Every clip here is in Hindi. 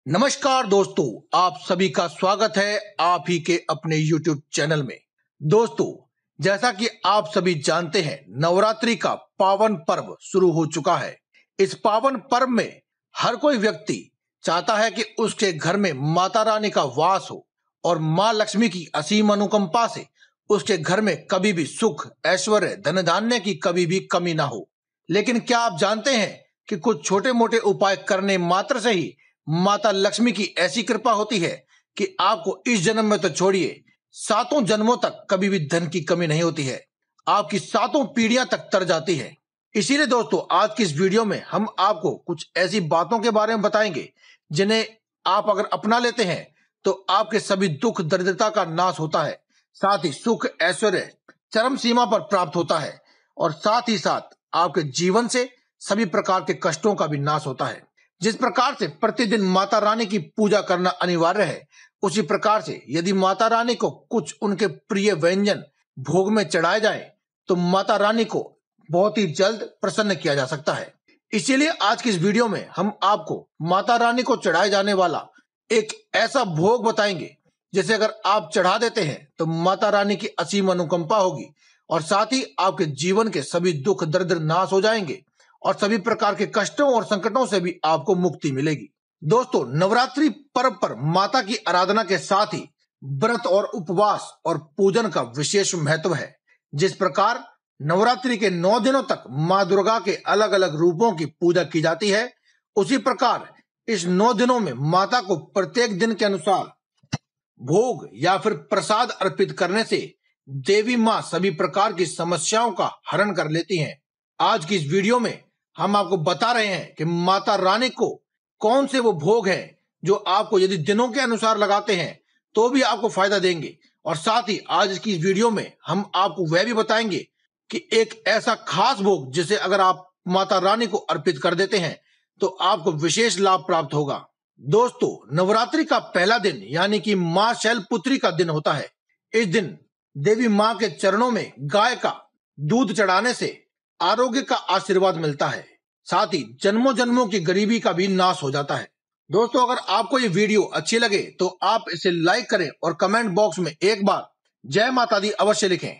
नमस्कार दोस्तों, आप सभी का स्वागत है आप ही के अपने YouTube चैनल में। दोस्तों, जैसा कि आप सभी जानते हैं, नवरात्रि का पावन पर्व शुरू हो चुका है। इस पावन पर्व में हर कोई व्यक्ति चाहता है कि उसके घर में माता रानी का वास हो और माँ लक्ष्मी की असीम अनुकंपा से उसके घर में कभी भी सुख, ऐश्वर्य, धन धान्य की कभी भी कमी ना हो। लेकिन क्या आप जानते हैं कि कुछ छोटे मोटे उपाय करने मात्र से ही माता लक्ष्मी की ऐसी कृपा होती है कि आपको इस जन्म में तो छोड़िए, 7 जन्मों तक कभी भी धन की कमी नहीं होती है। आपकी 7 पीढ़ियां तक तर जाती है। इसीलिए दोस्तों, आज की इस वीडियो में हम आपको कुछ ऐसी बातों के बारे में बताएंगे जिन्हें आप अगर अपना लेते हैं तो आपके सभी दुख दरिद्रता का नाश होता है, साथ ही सुख ऐश्वर्य चरम सीमा पर प्राप्त होता है और साथ ही साथ आपके जीवन से सभी प्रकार के कष्टों का भी नाश होता है। जिस प्रकार से प्रतिदिन माता रानी की पूजा करना अनिवार्य है, उसी प्रकार से यदि माता रानी को कुछ उनके प्रिय व्यंजन भोग में चढ़ाए जाए तो माता रानी को बहुत ही जल्द प्रसन्न किया जा सकता है। इसीलिए आज की इस वीडियो में हम आपको माता रानी को चढ़ाए जाने वाला एक ऐसा भोग बताएंगे जिसे अगर आप चढ़ा देते हैं तो माता रानी की असीम अनुकंपा होगी और साथ ही आपके जीवन के सभी दुख दर्द नाश हो जाएंगे और सभी प्रकार के कष्टों और संकटों से भी आपको मुक्ति मिलेगी। दोस्तों, नवरात्रि पर्व पर माता की आराधना के साथ ही व्रत और उपवास और पूजन का विशेष महत्व है। जिस प्रकार नवरात्रि के 9 दिनों तक माँ दुर्गा के अलग अलग रूपों की पूजा की जाती है, उसी प्रकार इस 9 दिनों में माता को प्रत्येक दिन के अनुसार भोग या फिर प्रसाद अर्पित करने से देवी माँ सभी प्रकार की समस्याओं का हरण कर लेती हैं। आज की इस वीडियो में हम आपको बता रहे हैं कि माता रानी को कौन से वो भोग हैं जो आपको यदि दिनों के अनुसार लगाते हैं तो भी आपको फायदा देंगे, और साथ ही आज की इस वीडियो में हम आपको वह भी बताएंगे कि एक ऐसा खास भोग जिसे अगर आप माता रानी को अर्पित कर देते हैं तो आपको विशेष लाभ प्राप्त होगा। दोस्तों, नवरात्रि का पहला दिन यानी कि माँ शैलपुत्री का दिन होता है। इस दिन देवी माँ के चरणों में गाय का दूध चढ़ाने से आरोग्य का आशीर्वाद मिलता है, साथ ही जन्मों जन्मों की गरीबी का भी नाश हो जाता है। दोस्तों, अगर आपको ये वीडियो अच्छी लगे तो आप इसे लाइक करें और कमेंट बॉक्स में एक बार जय माता दी अवश्य लिखें।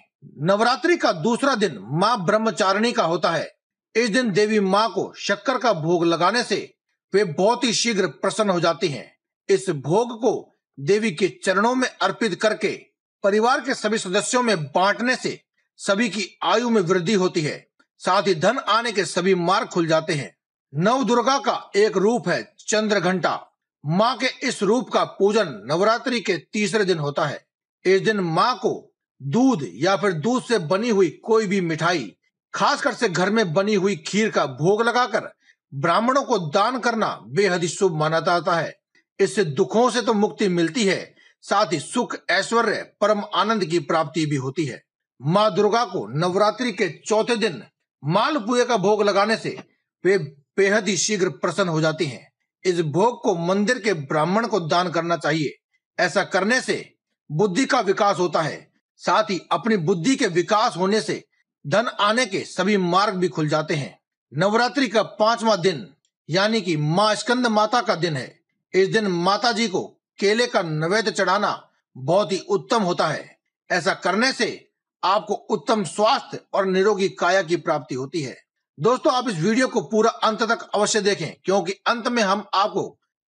नवरात्रि का दूसरा दिन माँ ब्रह्मचारिणी का होता है। इस दिन देवी माँ को शक्कर का भोग लगाने से वे बहुत ही शीघ्र प्रसन्न हो जाती हैं। इस भोग को देवी के चरणों में अर्पित करके परिवार के सभी सदस्यों में बांटने से सभी की आयु में वृद्धि होती है, साथ ही धन आने के सभी मार्ग खुल जाते हैं। नव दुर्गा का एक रूप है चंद्र घंटा। माँ के इस रूप का पूजन नवरात्रि के तीसरे दिन होता है। इस दिन माँ को दूध या फिर दूध से बनी हुई कोई भी मिठाई, खासकर से घर में बनी हुई खीर का भोग लगाकर ब्राह्मणों को दान करना बेहद ही शुभ माना जाता है। इससे दुखों से तो मुक्ति मिलती है, साथ ही सुख, ऐश्वर्य, परम आनंद की प्राप्ति भी होती है। माँ दुर्गा को नवरात्रि के चौथे दिन मालपुए का भोग लगाने से वे बेहद ही शीघ्र प्रसन्न हो जाती हैं। इस भोग को मंदिर के ब्राह्मण को दान करना चाहिए। ऐसा करने से बुद्धि का विकास होता है, साथ ही अपनी बुद्धि के विकास होने से धन आने के सभी मार्ग भी खुल जाते हैं। नवरात्रि का 5वां दिन यानी कि माँ स्कंद माता का दिन है। इस दिन माता जी को केले का नैवेद्य चढ़ाना बहुत ही उत्तम होता है। ऐसा करने से आपको उत्तम स्वास्थ्य और निरोगी काया की प्राप्ति होती है। दोस्तों, आप इस वीडियो को पूरा अंत तक अवश्य देखें, क्योंकि अंत में हम आपको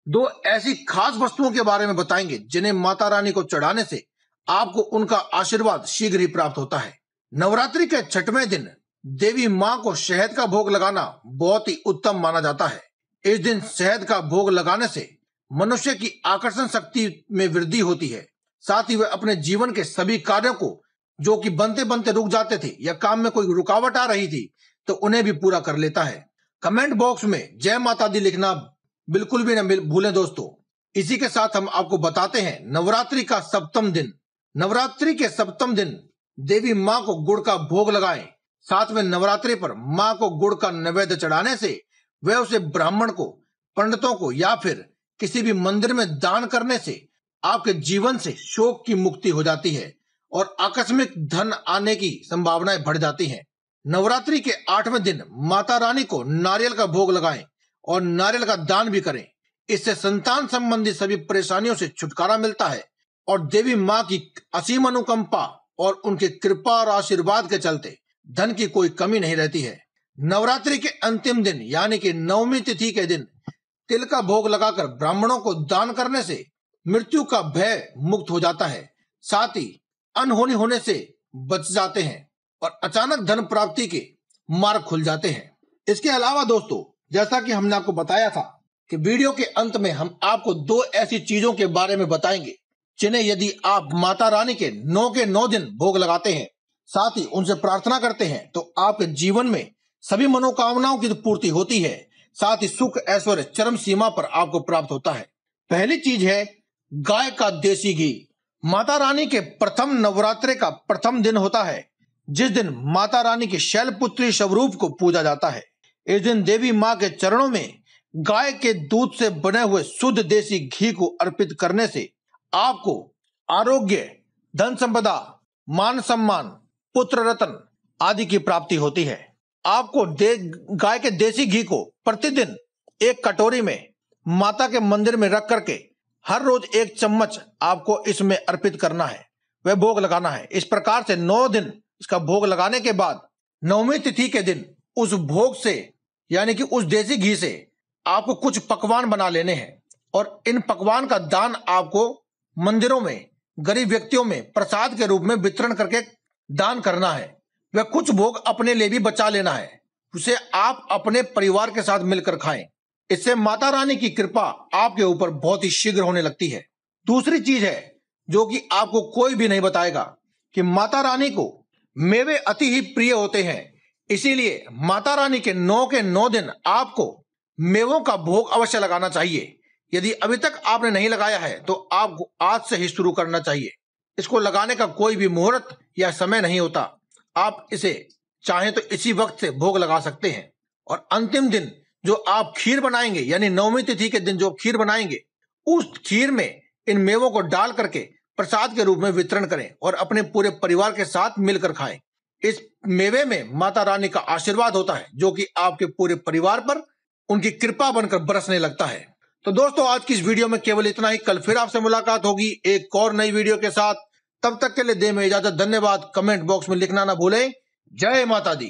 2 ऐसी खास वस्तुओं के बारे में बताएंगे जिन्हें माता रानी को चढ़ाने से आपको उनका आशीर्वाद शीघ्र ही प्राप्त होता है। नवरात्रि के 6वें दिन देवी माँ को शहद का भोग लगाना बहुत ही उत्तम माना जाता है। इस दिन शहद का भोग लगाने से मनुष्य की आकर्षण शक्ति में वृद्धि होती है, साथ ही वह अपने जीवन के सभी कार्यों को जो कि बनते बनते रुक जाते थे या काम में कोई रुकावट आ रही थी तो उन्हें भी पूरा कर लेता है। कमेंट बॉक्स में जय माता दी लिखना बिल्कुल भी न भूलें दोस्तों। इसी के साथ हम आपको बताते हैं नवरात्रि का 7वां दिन। नवरात्रि के 7वें दिन देवी माँ को गुड़ का भोग लगाएं। साथ में नवरात्रि पर माँ को गुड़ का नैवेद्य चढ़ाने से वह उसे ब्राह्मण को, पंडितों को या फिर किसी भी मंदिर में दान करने से आपके जीवन से शोक की मुक्ति हो जाती है और आकस्मिक धन आने की संभावनाएं बढ़ जाती हैं। नवरात्रि के 8वें दिन माता रानी को नारियल का भोग लगाएं और नारियल का दान भी करें। इससे संतान संबंधी सभी परेशानियों से छुटकारा मिलता है और देवी माँ की असीम अनुकंपा और उनके कृपा और आशीर्वाद के चलते धन की कोई कमी नहीं रहती है। नवरात्रि के अंतिम दिन यानी कि नवमी तिथि के दिन तिल का भोग लगाकर ब्राह्मणों को दान करने से मृत्यु का भय मुक्त हो जाता है, साथ ही अनहोनी होने से बच जाते हैं और अचानक धन प्राप्ति के मार्ग खुल जाते हैं। इसके अलावा दोस्तों, जैसा कि हमने आपको बताया था कि वीडियो के अंत में हम आपको 2 ऐसी चीजों के बारे में बताएंगे जिन्हें यदि आप माता रानी के 9 दिन भोग लगाते हैं, साथ ही उनसे प्रार्थना करते हैं, तो आपके जीवन में सभी मनोकामनाओं की पूर्ति होती है, साथ ही सुख ऐश्वर्य चरम सीमा पर आपको प्राप्त होता है। पहली चीज है गाय का देसी घी। माता रानी के प्रथम नवरात्रि का प्रथम दिन होता है, जिस दिन माता रानी के शैलपुत्री स्वरूप को पूजा जाता है। इस दिन देवी माँ के चरणों में गाय के दूध से बने हुए शुद्ध देसी घी को अर्पित करने से आपको आरोग्य, धन संपदा, मान सम्मान, पुत्र रत्न आदि की प्राप्ति होती है। आपको गाय के देसी घी को प्रतिदिन एक कटोरी में माता के मंदिर में रख करके हर रोज 1 चम्मच आपको इसमें अर्पित करना है, वह भोग लगाना है। इस प्रकार से 9 दिन इसका भोग लगाने के बाद नवमी तिथि के दिन उस भोग से यानी कि उस देसी घी से आपको कुछ पकवान बना लेने हैं और इन पकवान का दान आपको मंदिरों में गरीब व्यक्तियों में प्रसाद के रूप में वितरण करके दान करना है। वह कुछ भोग अपने लिए भी बचा लेना है, उसे आप अपने परिवार के साथ मिलकर खाएं। इससे माता रानी की कृपा आपके ऊपर बहुत ही शीघ्र होने लगती है। दूसरी चीज है जो कि आपको कोई भी नहीं बताएगा कि माता रानी को मेवे अति ही प्रिय होते हैं, इसीलिए माता रानी के 9 दिन आपको मेवों का भोग अवश्य लगाना चाहिए। यदि अभी तक आपने नहीं लगाया है तो आपको आज से ही शुरू करना चाहिए। इसको लगाने का कोई भी मुहूर्त या समय नहीं होता, आप इसे चाहें तो इसी वक्त से भोग लगा सकते हैं। और अंतिम दिन जो आप खीर बनाएंगे यानी नवमी तिथि के दिन जो खीर बनाएंगे, उस खीर में इन मेवों को डाल करके प्रसाद के रूप में वितरण करें और अपने पूरे परिवार के साथ मिलकर खाएं। इस मेवे में माता रानी का आशीर्वाद होता है जो कि आपके पूरे परिवार पर उनकी कृपा बनकर बरसने लगता है। तो दोस्तों, आज की इस वीडियो में केवल इतना ही। कल फिर आपसे मुलाकात होगी एक और नई वीडियो के साथ। तब तक के लिए दें में इजाजत। धन्यवाद। कमेंट बॉक्स में लिखना ना भूलें। जय माता दी।